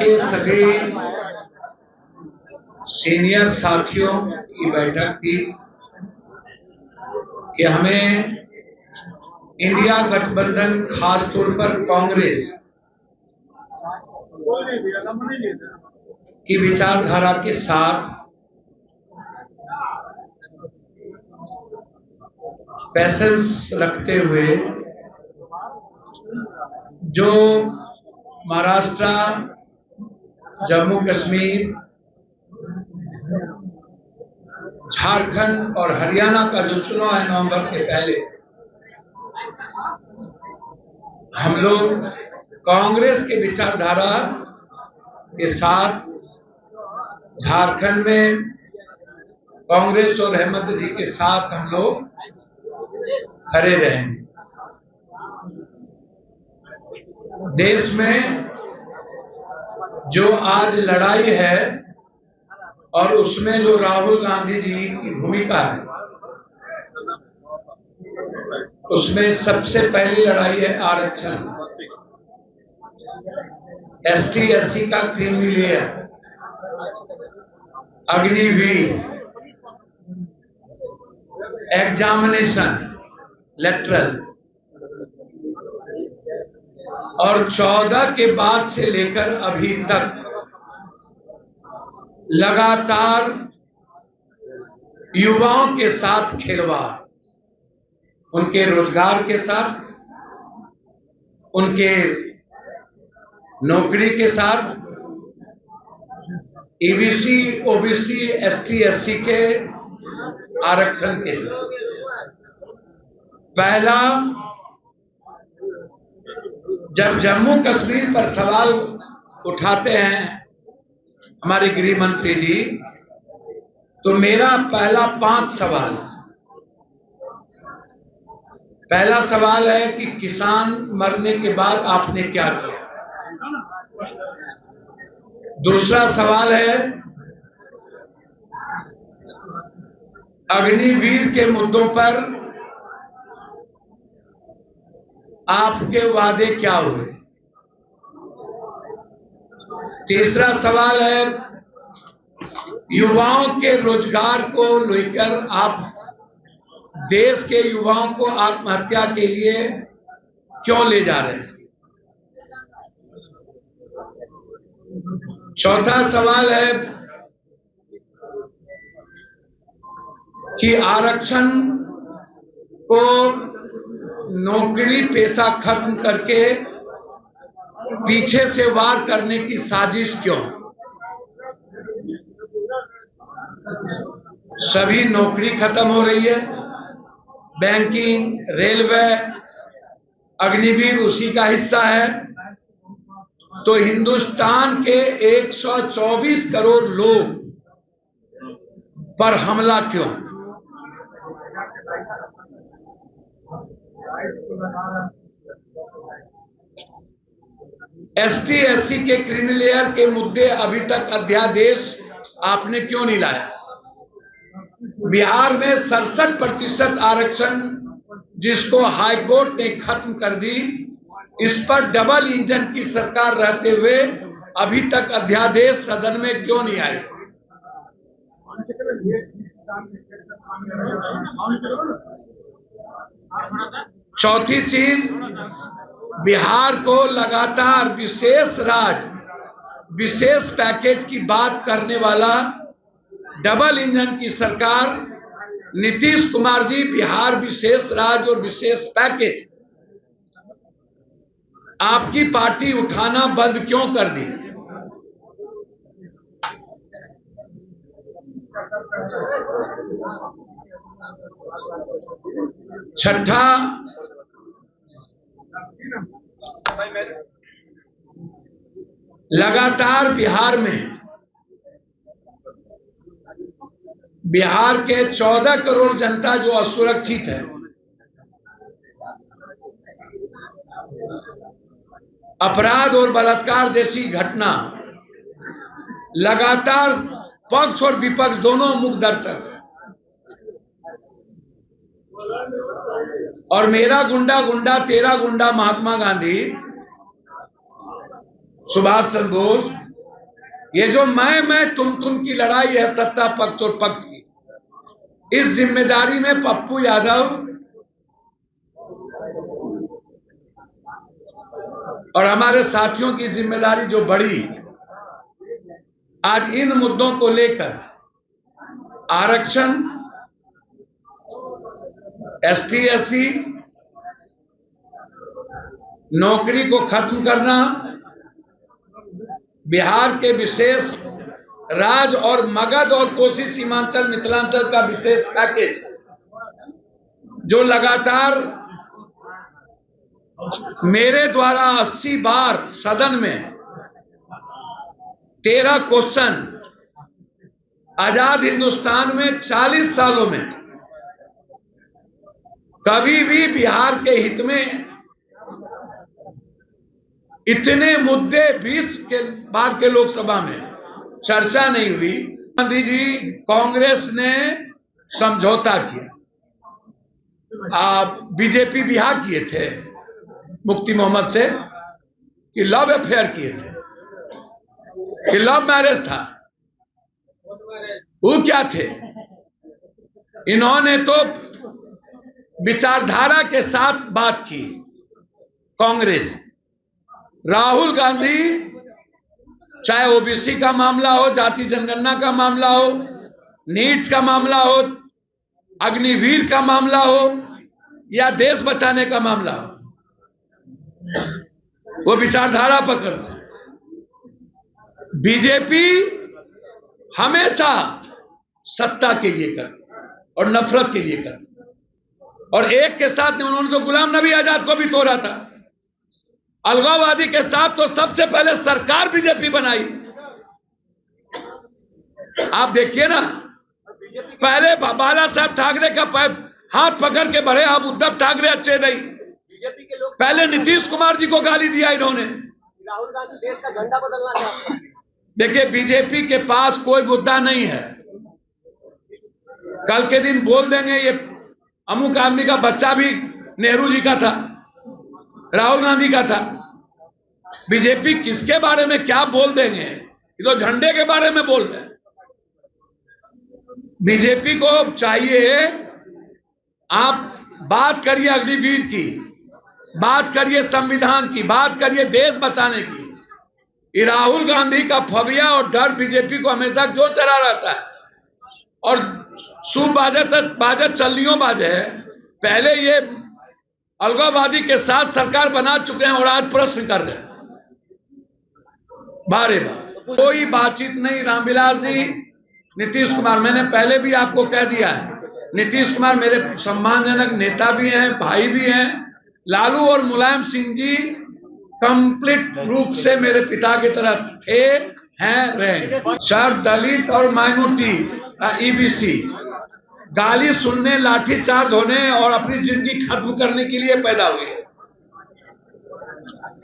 के सभी सीनियर साथियों की बैठक थी कि हमें इंडिया गठबंधन, खासतौर पर कांग्रेस की विचारधारा के साथ पैसेंस रखते हुए जो महाराष्ट्र, जम्मू कश्मीर, झारखंड और हरियाणा का जो चुनाव है नवंबर के पहले, हम लोग कांग्रेस के विचारधारा के साथ झारखंड में कांग्रेस और हेमंत जी के साथ हम लोग खड़े रहेंगे। देश में जो आज लड़ाई है और उसमें जो राहुल गांधी जी की भूमिका है, उसमें सबसे पहली लड़ाई है आरक्षण, एसटी एससी का creamy layer, Agniveer, examination lateral, और 14 के बाद से लेकर अभी तक लगातार युवाओं के साथ खिलवाड़, उनके रोजगार के साथ, उनके नौकरी के साथ, ईबीसी, ओबीसी, एसटी एससी के आरक्षण के साथ। पहला, जब जम्मू कश्मीर पर सवाल उठाते हैं हमारे गृह मंत्री जी, तो मेरा पहला 5 सवाल। पहला सवाल है कि किसान मरने के बाद आपने क्या किया। दूसरा सवाल है अग्निवीर के मुद्दों पर आपके वादे क्या हुए। तीसरा सवाल है युवाओं के रोजगार को लेकर आप देश के युवाओं को आत्महत्या के लिए क्यों ले जा रहे हैं। चौथा सवाल है कि आरक्षण को नौकरी पेशा खत्म करके पीछे से वार करने की साजिश क्यों। सभी नौकरी खत्म हो रही है, बैंकिंग, रेलवे, अग्निवीर उसी का हिस्सा है। तो हिंदुस्तान के 124 करोड़ लोग पर हमला क्यों। एसटी एससी के क्रीमी लेयर के मुद्दे अभी तक अध्यादेश आपने क्यों नहीं लाया। बिहार में 67% आरक्षण जिसको हाईकोर्ट ने खत्म कर दी, इस पर डबल इंजन की सरकार रहते हुए अभी तक अध्यादेश सदन में क्यों नहीं आए। चौथी चीज, बिहार को लगातार विशेष राज्य, विशेष पैकेज की बात करने वाला डबल इंजन की सरकार नीतीश कुमार जी बिहार विशेष राज्य और विशेष पैकेज आपकी पार्टी उठाना बंद क्यों कर दी। छठा, लगातार बिहार के 14 करोड़ जनता जो असुरक्षित है, अपराध और बलात्कार जैसी घटना, लगातार पक्ष और विपक्ष दोनों मुख दर्शक, और मेरा गुंडा गुंडा तेरा गुंडा महात्मा गांधी, सुभाष चंद्र बोस, ये जो मैं तुम की लड़ाई है सत्ता पक्ष और पक्ष की, इस जिम्मेदारी में पप्पू यादव और हमारे साथियों की जिम्मेदारी जो बढ़ी, आज इन मुद्दों को लेकर आरक्षण, एसटी एससी, नौकरी को खत्म करना, बिहार के विशेष राज्य और मगध और कोसी सीमांचल मिथिलांचल का विशेष पैकेज जो लगातार मेरे द्वारा 80 बार सदन में 13 क्वेश्चन, आजाद हिंदुस्तान में 40 सालों में कभी भी बिहार के हित में इतने मुद्दे 20 के बार के लोकसभा में चर्चा नहीं हुई। गांधी जी, कांग्रेस ने समझौता किया, बीजेपी बिहार किए थे मुफ्ती मोहम्मद से कि लव अफेयर किए थे, कि लव मैरिज था। वो क्या थे? इन्होंने तो विचारधारा के साथ बात की। कांग्रेस, राहुल गांधी, चाहे ओबीसी का मामला हो, जाति जनगणना का मामला हो, नीट्स का मामला हो, अग्निवीर का मामला हो या देश बचाने का मामला हो, वो विचारधारा पकड़ते हैं। बीजेपी हमेशा सत्ता के लिए करती और नफरत के लिए करती, और एक के साथ उन्होंने तो गुलाम नबी आजाद को भी तोड़ा था। अलगाववादी के साथ तो सबसे पहले सरकार बीजेपी बनाई। आप देखिए ना, पहले बाला साहब ठाकरे का हाथ पकड़ के बढ़े, अब उद्धव ठाकरे अच्छे नहीं, पहले नीतीश कुमार जी को गाली दिया इन्होंने। राहुल गांधी देश का झंडा बदलना चाहते हैं। देखिए, बीजेपी के पास कोई मुद्दा नहीं है। कल के दिन बोल देंगे ये अमुक आदमी का बच्चा भी नेहरू जी का था, राहुल गांधी का था। बीजेपी किसके बारे में क्या बोल देंगे? ये तो झंडे के बारे में बोल रहे हैं। बीजेपी को चाहिए, आप बात करिए अग्निवीर की, बात करिए संविधान की, बात करिए देश बचाने की। ये राहुल गांधी का फबिया और डर बीजेपी को हमेशा क्यों चला रहता है? और सूब बाजत चलनियों बाजे है। पहले ये अलगाववादी के साथ सरकार बना चुके हैं और आज प्रश्न कर रहे हैं बारे बार। कोई बातचीत नहीं। रामविलास जी, नीतीश कुमार, मैंने पहले भी आपको कह दिया है, नीतीश कुमार मेरे सम्मानजनक नेता भी हैं, भाई भी हैं। लालू और मुलायम सिंह जी कंप्लीट रूप से मेरे पिता की तरह थे, हैं, रहे। सर, दलित और माइनॉरिटी, ईबीसी गाली सुनने, लाठीचार्ज होने और अपनी जिंदगी खत्म करने के लिए पैदा हुए।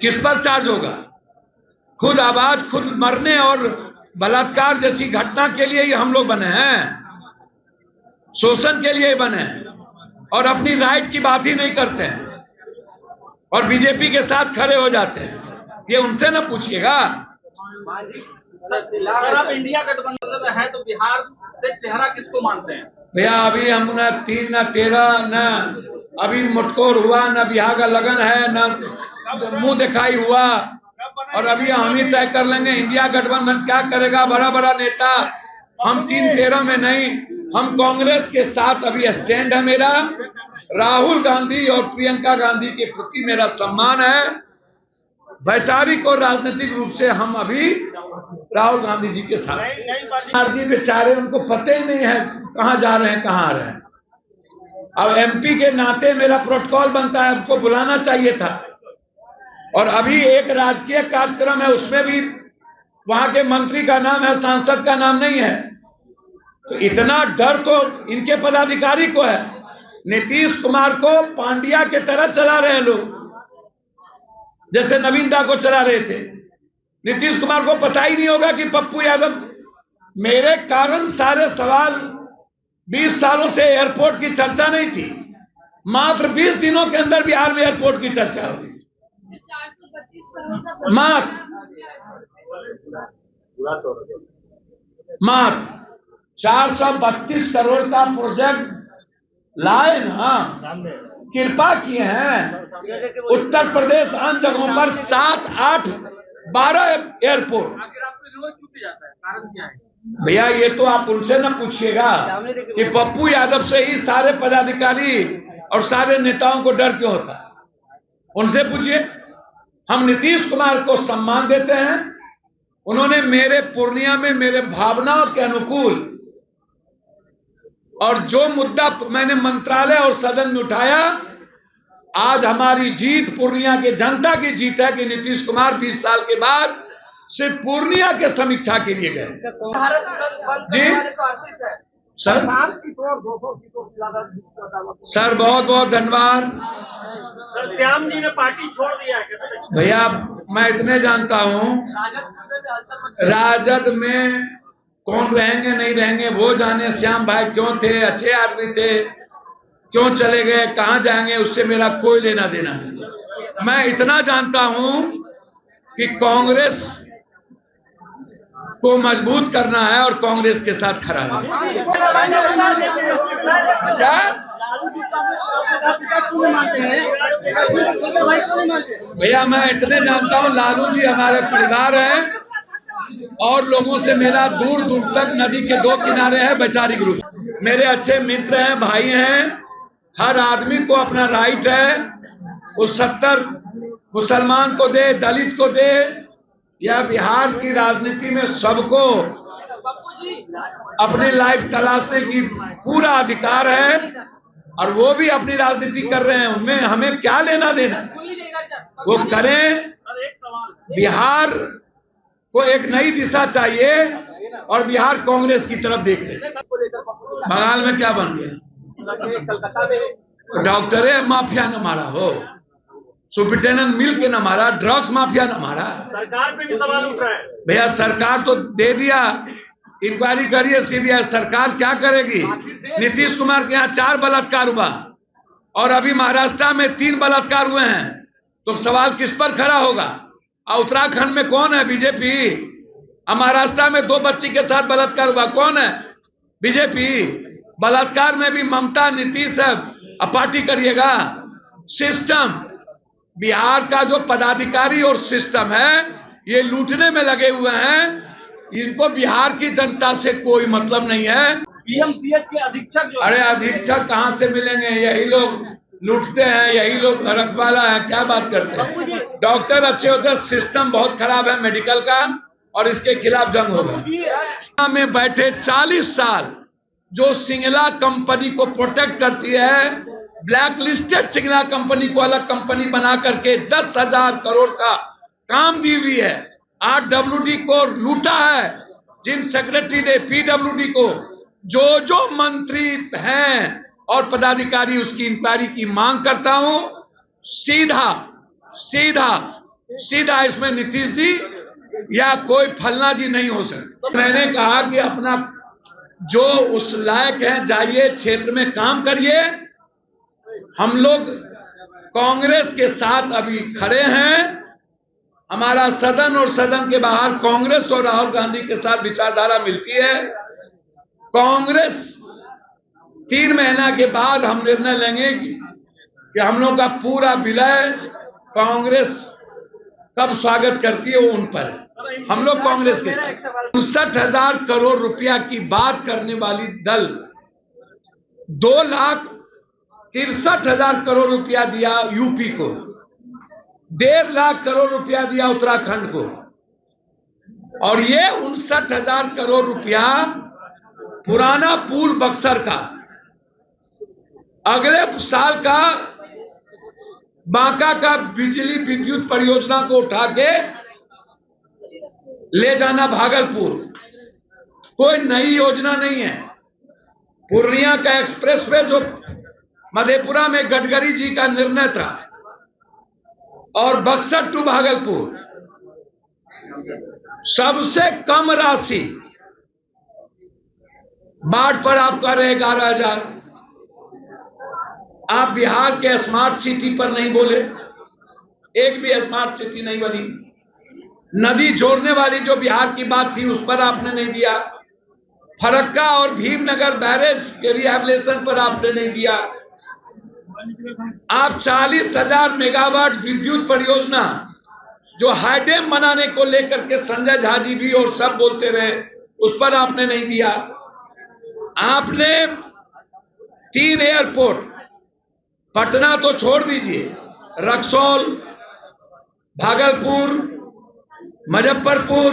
किस पर चार्ज होगा? खुद आवाज, खुद मरने और बलात्कार जैसी घटना के लिए ही हम लोग बने हैं, शोषण के लिए ही बने हैं, और अपनी राइट की बात ही नहीं करते हैं और बीजेपी के साथ खड़े हो जाते हैं। ये उनसे ना पूछिएगा। अगर आप इंडिया गठबंधन में है तो बिहार से चेहरा किसको मानते हैं? भैया, अभी हम न 3 न 13 न अभी मुटकोर हुआ, न बिहार का लगन है, न मुंह दिखाई हुआ, और अभी हम ही तय कर लेंगे इंडिया गठबंधन क्या करेगा। बड़ा बड़ा नेता, हम 3-13 में नहीं, हम कांग्रेस के साथ अभी स्टैंड है मेरा। राहुल गांधी और प्रियंका गांधी के प्रति मेरा सम्मान है। वैचारिक और राजनीतिक रूप से हम अभी राहुल गांधी जी के साथ। जी बेचारे, उनको पता ही नहीं है कहां जा रहे हैं, कहां आ रहे हैं। अब एमपी के नाते मेरा प्रोटोकॉल बनता है, उनको बुलाना चाहिए था। और अभी एक राजकीय कार्यक्रम है, उसमें भी वहां के मंत्री का नाम है, सांसद का नाम नहीं है। तो इतना डर तो इनके पदाधिकारी को है। नीतीश कुमार को पांड्या के तरह चला रहे हैं लोग, जैसे नवीन दा को चला रहे थे। नीतीश कुमार को पता ही नहीं होगा कि पप्पू यादव मेरे कारण सारे सवाल 20 सालों से एयरपोर्ट की चर्चा नहीं थी, मात्र 20 दिनों के अंदर बिहार में एयरपोर्ट की चर्चा हुई। मात्र मात्र 432 करोड़ का प्रोजेक्ट लाए ना, कृपा किए हैं। उत्तर प्रदेश अन्य जगहों पर 7, 8, 12 एयरपोर्ट। आखिर आपको इग्नोर क्यों किया जाता है, कारण क्या है? भैया ये तो आप उनसे ना पूछिएगा कि पप्पू यादव से ही सारे पदाधिकारी और सारे नेताओं को डर क्यों होता है, उनसे पूछिए। हम नीतीश कुमार को सम्मान देते हैं। उन्होंने मेरे पूर्णिया में मेरे भावनाओं के अनुकूल और जो मुद्दा मैंने मंत्रालय और सदन में उठाया, आज हमारी जीत पूर्णिया के जनता की जीत है कि नीतीश कुमार 20 साल के बाद सिर्फ पूर्णिया के समीक्षा के लिए गए। जी सर, सर बहुत बहुत धन्यवाद। सर श्याम जी ने पार्टी छोड़ दिया है भैया, मैं इतने जानता हूं, राजद में कौन रहेंगे नहीं रहेंगे वो जाने। श्याम भाई क्यों थे, अच्छे आदमी थे, क्यों चले गए, कहां जाएंगे, उससे मेरा कोई लेना देना नहीं। मैं इतना जानता हूं कि कांग्रेस को मजबूत करना है और कांग्रेस के साथ खड़ा है। क्या भैया, मैं इतने जानता हूं, लालू जी हमारे परिवार हैं और लोगों से मेरा दूर दूर तक नदी के 2 किनारे है वैचारिक रूप, मेरे अच्छे मित्र हैं, भाई हैं। हर आदमी को अपना राइट है, उस 70 मुसलमान को दे, दलित को दे, या बिहार की राजनीति में सबको अपनी लाइफ तलाशने की पूरा अधिकार है और वो भी अपनी राजनीति कर रहे हैं। उनमें हमें क्या लेना देना, वो करें। बिहार को एक नई दिशा चाहिए और बिहार कांग्रेस की तरफ देख रहे हैं। बंगाल में क्या बन गया, डॉक्टर माफिया ने मारा हो, सुपरिटेंडेंट मिल के न मारा, ड्रग्स माफिया न मारा। सरकार पे भी सवाल उठ रहा है। भैया सरकार तो दे दिया, इंक्वायरी करिए सीबीआई। सरकार क्या करेगी? नीतीश कुमार के यहाँ 4 बलात्कार हुआ और अभी महाराष्ट्र में 3 बलात्कार हुए हैं, तो सवाल किस पर खड़ा होगा? उत्तराखंड में कौन है? बीजेपी। महाराष्ट्र में 2 बच्ची के साथ बलात्कार हुआ, कौन है? बीजेपी। बलात्कार में भी ममता, नीतीश है। अब पार्टी करिएगा। सिस्टम, बिहार का जो पदाधिकारी और सिस्टम है ये लूटने में लगे हुए हैं। इनको बिहार की जनता से कोई मतलब नहीं है। पीएमसीएच के अधीक्षक जो, अरे अधीक्षक कहां से मिलेंगे? यही लोग लूटते हैं, यही लोग रखवाला है। क्या बात करते हैं? डॉक्टर अच्छे होते हैं, सिस्टम बहुत खराब है मेडिकल का और इसके खिलाफ जंग होगा। में बैठे 40 साल जो सिंगला कंपनी को प्रोटेक्ट करती है, ब्लैक लिस्टेड सिंगला कंपनी को अलग कंपनी बना करके 10,000 करोड़ का काम दी हुई है। RWD को लूटा है, जिन सेक्रेटरी ने PWD को, जो मंत्री हैं और पदाधिकारी, उसकी इंक्वायरी की मांग करता हूं। सीधा सीधा सीधा इसमें नीतीश जी या कोई फलना जी नहीं हो सकते। मैंने कहा कि अपना जो उस लायक है जाइए, क्षेत्र में काम करिए। हम लोग कांग्रेस के साथ अभी खड़े हैं। हमारा सदन और सदन के बाहर कांग्रेस और राहुल गांधी के साथ विचारधारा मिलती है। कांग्रेस 3 महीना के बाद हम निर्णय लेंगे कि हम लोग का पूरा विलय कांग्रेस कब स्वागत करती है वो उन पर है। हम लोग कांग्रेस के साथ 59,000 करोड़ रुपया की बात करने वाली दल 2,63,000 करोड़ रुपया दिया यूपी को, 1.5 लाख करोड़ रुपया दिया उत्तराखंड को, और ये 59,000 करोड़ रुपया पुराना पुल बक्सर का, अगले साल का बांका का बिजली विद्युत परियोजना को उठा के ले जाना भागलपुर। कोई नई योजना नहीं है। पूर्णिया का एक्सप्रेसवे जो मधेपुरा में गडकरी जी का निर्णय था, और बक्सर टू भागलपुर सबसे कम राशि बाढ़ पर आपका रहे 11,000। आप बिहार के स्मार्ट सिटी पर नहीं बोले, एक भी स्मार्ट सिटी नहीं बनी। नदी जोड़ने वाली जो बिहार की बात थी उस पर आपने नहीं दिया। फरक्का और भीमनगर बैरेज के रिहैबिलिटेशन पर आपने नहीं दिया। आप 40,000 मेगावाट विद्युत परियोजना जो हाईडेम बनाने को लेकर के संजय झा जी भी और सब बोलते रहे, उस पर आपने नहीं दिया। आपने 3 एयरपोर्ट, पटना तो छोड़ दीजिए, रक्सौल, भागलपुर, मुजफ्फरपुर,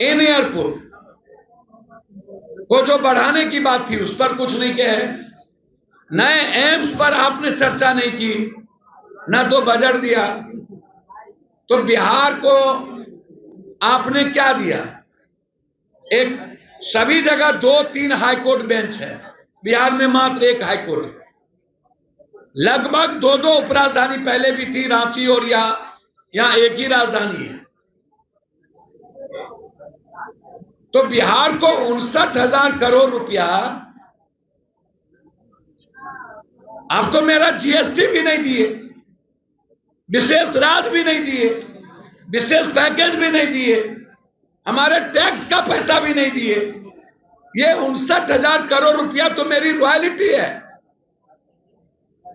इन एयरपोर्ट को जो बढ़ाने की बात थी उस पर कुछ नहीं कहे। नए एम्स पर आपने चर्चा नहीं की, न तो बजट दिया। तो बिहार को आपने क्या दिया? एक सभी जगह 2-3 हाईकोर्ट बेंच है, बिहार में मात्र 1 हाईकोर्ट है। लगभग 2-2 उपराजधानी पहले भी थी, रांची और यहाँ एक ही राजधानी है। तो बिहार को 59,000 करोड़ रुपया, आप तो मेरा जीएसटी भी नहीं दिए, विशेष राज भी नहीं दिए, विशेष पैकेज भी नहीं दिए, हमारे टैक्स का पैसा भी नहीं दिए। ये 59,000 करोड़ रुपया तो मेरी रॉयल्टी है,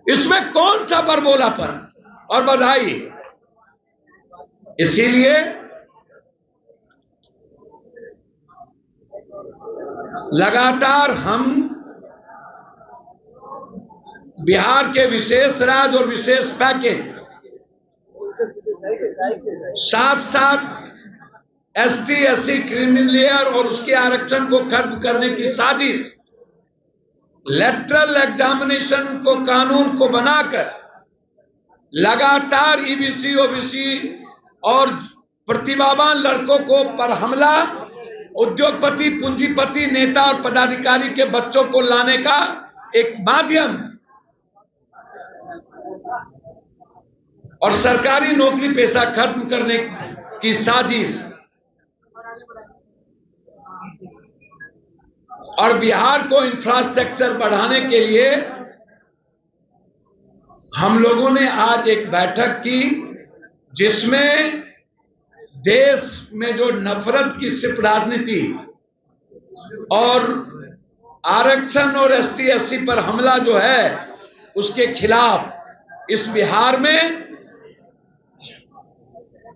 इसमें कौन सा बरबोलापन और बधाई। इसीलिए लगातार हम बिहार के विशेष राज और विशेष पैकेज, साथ साथ एसटी एससी क्रिमिनल और उसके आरक्षण को खत्म करने की साजिश, लेटरल एग्जामिनेशन को कानून को बनाकर लगातार ईबीसी ओबीसी और प्रतिभावान लड़कों को पर हमला, उद्योगपति पूंजीपति नेता और पदाधिकारी के बच्चों को लाने का एक माध्यम और सरकारी नौकरी पेशा खत्म करने की साजिश। और बिहार को इंफ्रास्ट्रक्चर बढ़ाने के लिए हम लोगों ने आज एक बैठक की, जिसमें देश में जो नफरत की सिर्फ राजनीति और आरक्षण और एसटी एससी पर हमला जो है उसके खिलाफ इस बिहार में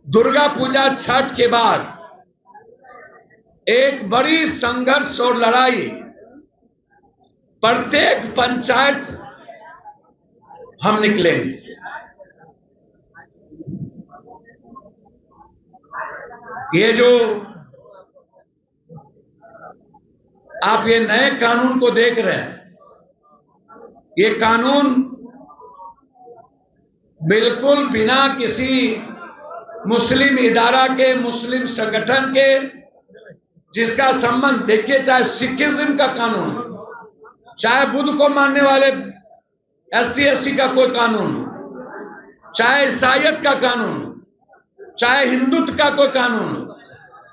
दुर्गा पूजा छठ के बाद एक बड़ी संघर्ष और लड़ाई प्रत्येक पंचायत हम निकलेंगे। ये जो आप ये नए कानून को देख रहे हैं, ये कानून बिल्कुल बिना किसी मुस्लिम इदारा के, मुस्लिम संगठन के, जिसका संबंध देखिए, चाहे सिखिज्म का कानून, चाहे बुद्ध को मानने वाले एसटी एससी का कोई कानून, चाहे ईसाईयत का कानून, चाहे हिंदुत्व का कोई कानून,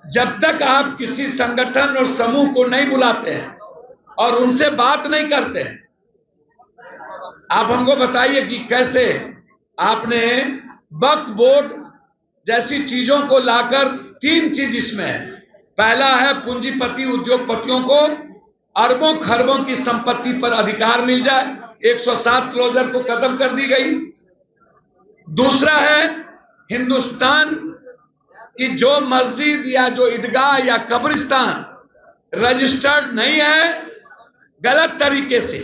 जब तक आप किसी संगठन और समूह को नहीं बुलाते हैं और उनसे बात नहीं करते हैं, आप हमको बताइए कि कैसे आपने वक्फ बोर्ड जैसी चीजों को लाकर, 3 चीज इसमें है। पहला है पूंजीपति उद्योगपतियों को अरबों खरबों की संपत्ति पर अधिकार मिल जाए, 107 क्लोजर को खत्म कर दी गई। दूसरा है हिंदुस्तान की जो मस्जिद या जो ईदगाह या कब्रिस्तान रजिस्टर्ड नहीं है, गलत तरीके से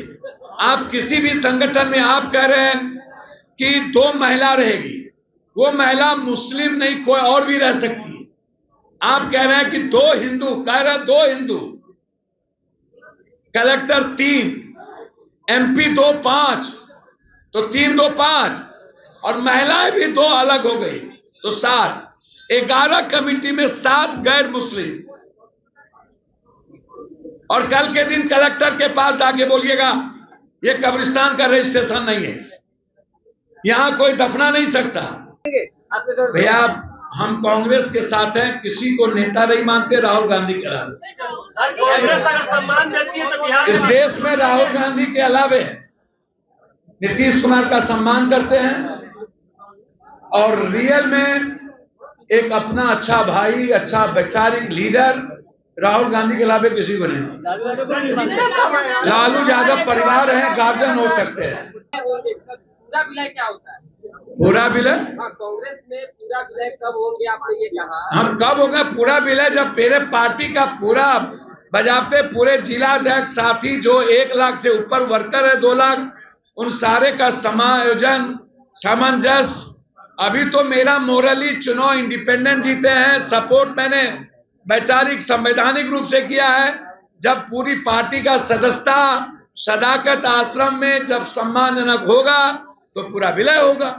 आप किसी भी संगठन में आप कह रहे हैं कि 2 महिला रहेगी, वो महिला मुस्लिम नहीं कोई और भी रह सकती है। आप कह रहे हैं कि 2 हिंदू, कह रहे हैं 2 हिंदू, कलेक्टर 3, एमपी 2 5, तो 3 2 5, और महिलाएं भी 2 अलग हो गई तो 7, 11 कमेटी में 7 गैर मुस्लिम। और कल के दिन कलेक्टर के पास जाके बोलिएगा ये कब्रिस्तान का रजिस्ट्रेशन नहीं है, यहां कोई दफना नहीं सकता। भैया हम कांग्रेस के साथ हैं, किसी को नेता नहीं मानते, राहुल गांधी के अलावे इस देश में राहुल गांधी के अलावे नीतीश कुमार का सम्मान करते हैं, और रियल में एक अपना अच्छा भाई, अच्छा वैचारिक लीडर राहुल गांधी के अलावा किसी को नहीं। लालू यादव परिवार है, गार्जियन हो सकते हैं। पूरा विलय क्या होता है? पूरा विलय? हाँ, कांग्रेस में पूरा विलय कब होंगे आपने ये कहा? हम कब होगा पूरा विलय? जब मेरे पार्टी का पूरा बजाते पूरे जिलाध्यक्ष साथी जो 1 लाख से ऊपर वर्कर है, 2 लाख, उन सारे का समायोजन सामंजस्य। अभी तो मेरा मोरली चुनाव इंडिपेंडेंट जीते हैं, सपोर्ट मैंने वैचारिक संवैधानिक रूप से किया है। जब पूरी पार्टी का सदस्यता सदाकत आश्रम में जब सम्मानजनक होगा तो पूरा विलय होगा।